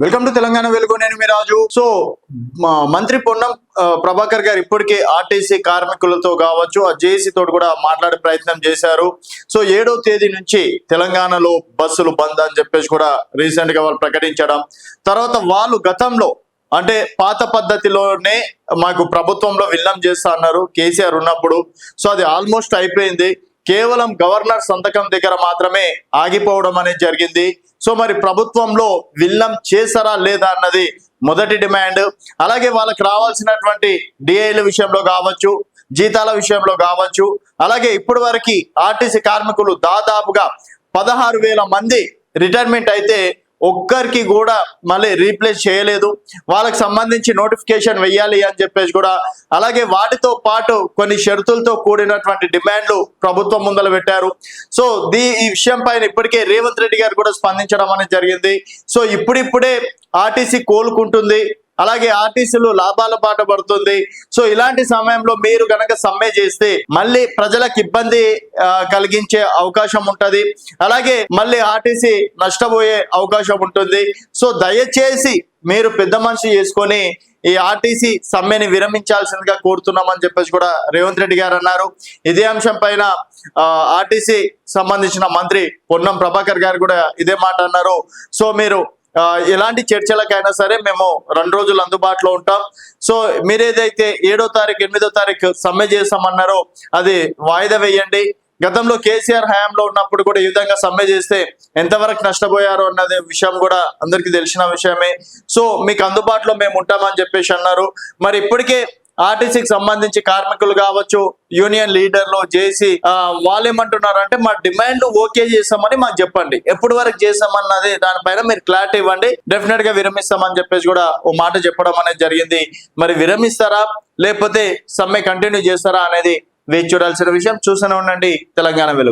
Welcome to Telangana వెలుగు. నేను మీ రాజు. So మంత్రి పొన్నం ప్రభాకర్ గారు ఇప్పటికే ఆర్టీసీ కార్మికులతో కావచ్చు, ఆ జేఏసీ తోటి కూడా మాట్లాడే ప్రయత్నం చేశారు. సో 7వ తేదీ నుంచి తెలంగాణలో బస్సులు బంద్ అని చెప్పేసి కూడా రీసెంట్ గా వాళ్ళు ప్రకటించడం, తర్వాత వాళ్ళు గతంలో అంటే పాత పద్ధతిలోనే మాకు ప్రభుత్వంలో విలీనం చేస్తా అన్నారు కేసీఆర్ ఉన్నప్పుడు. సో అది ఆల్మోస్ట్ అయిపోయింది. కేవలం గవర్నర్ సంతకం దగ్గర మాత్రమే ఆగిపోవడం అనేది జరిగింది. సో మరి ప్రభుత్వంలో విలీనం చేశారా లేదా అన్నది మొదటి డిమాండ్. అలాగే వాళ్ళకి రావాల్సినటువంటి డిఏల విషయంలో కావచ్చు, జీతాల విషయంలో కావచ్చు, అలాగే ఇప్పటి వరకు ఆర్టీసీ కార్మికులు దాదాపుగా 16,000 మంది రిటైర్మెంట్ అయితే ఒక్కరికి కూడా మళ్ళీ రీప్లేస్ చేయలేదు. వాళ్ళకి సంబంధించి నోటిఫికేషన్ వెయ్యాలి అని చెప్పేసి కూడా, అలాగే వాటితో పాటు కొన్ని షరతులతో కూడినటువంటి డిమాండ్లు ప్రభుత్వం ముందర పెట్టారు. సో ఈ విషయం పైన ఇప్పటికే రేవంత్ రెడ్డి గారు కూడా స్పందించడం అనేది జరిగింది. సో ఇప్పుడిప్పుడే ఆర్టీసీ కోలుకుంటుంది, అలాగే ఆర్టీసీలు లాభాల బాట పడుతుంది. సో ఇలాంటి సమయంలో మీరు గనక సమ్మె చేస్తే మళ్ళీ ప్రజలకు ఇబ్బంది కలిగించే అవకాశం ఉంటది, అలాగే మళ్ళీ ఆర్టీసీ నష్టపోయే అవకాశం ఉంటుంది. సో దయచేసి మీరు పెద్ద మనిషి చేసుకొని ఈ ఆర్టీసీ సమ్మెని విరమించాల్సిందిగా కోరుతున్నామని చెప్పేసి కూడా రేవంత్ రెడ్డి గారు అన్నారు. ఇదే అంశం పైన ఆర్టీసీ సంబంధించిన మంత్రి పొన్నం ప్రభాకర్ గారు కూడా ఇదే మాట అన్నారు. సో మీరు ఎలాంటి చర్చలకైనా సరే మేము 2 రోజులు అందుబాటులో ఉంటాం. సో మీరేదైతే 7వ తారీఖు 8వ తారీఖు సమ్మె చేస్తామన్నారో అది వాయిదా వేయండి. గతంలో కేసీఆర్ హయాంలో ఉన్నప్పుడు కూడా ఈ విధంగా సమ్మె చేస్తే ఎంతవరకు నష్టపోయారో అన్నది విషయం కూడా అందరికీ తెలిసిన విషయమే. సో మీకు అందుబాటులో మేము ఉంటామని చెప్పేసి అన్నారు. మరి ఇప్పటికే ఆర్టీసీకి సంబంధించి కార్మికులు కావచ్చు, యూనియన్ లీడర్లు జేసీ వాళ్ళు ఏమంటున్నారు అంటే మా డిమాండ్ ఓకే చేస్తామని మాకు చెప్పండి, ఎప్పటి వరకు చేస్తామన్నది దానిపైన మీరు క్లారిటీ ఇవ్వండి, డెఫినెట్ గా విరమిస్తామని చెప్పేసి కూడా ఓ మాట చెప్పడం అనేది జరిగింది. మరి విరమిస్తారా లేకపోతే సమ్మె కంటిన్యూ చేస్తారా అనేది వేచి చూడాల్సిన విషయం. చూస్తూనే ఉండండి తెలంగాణ వెలుగు.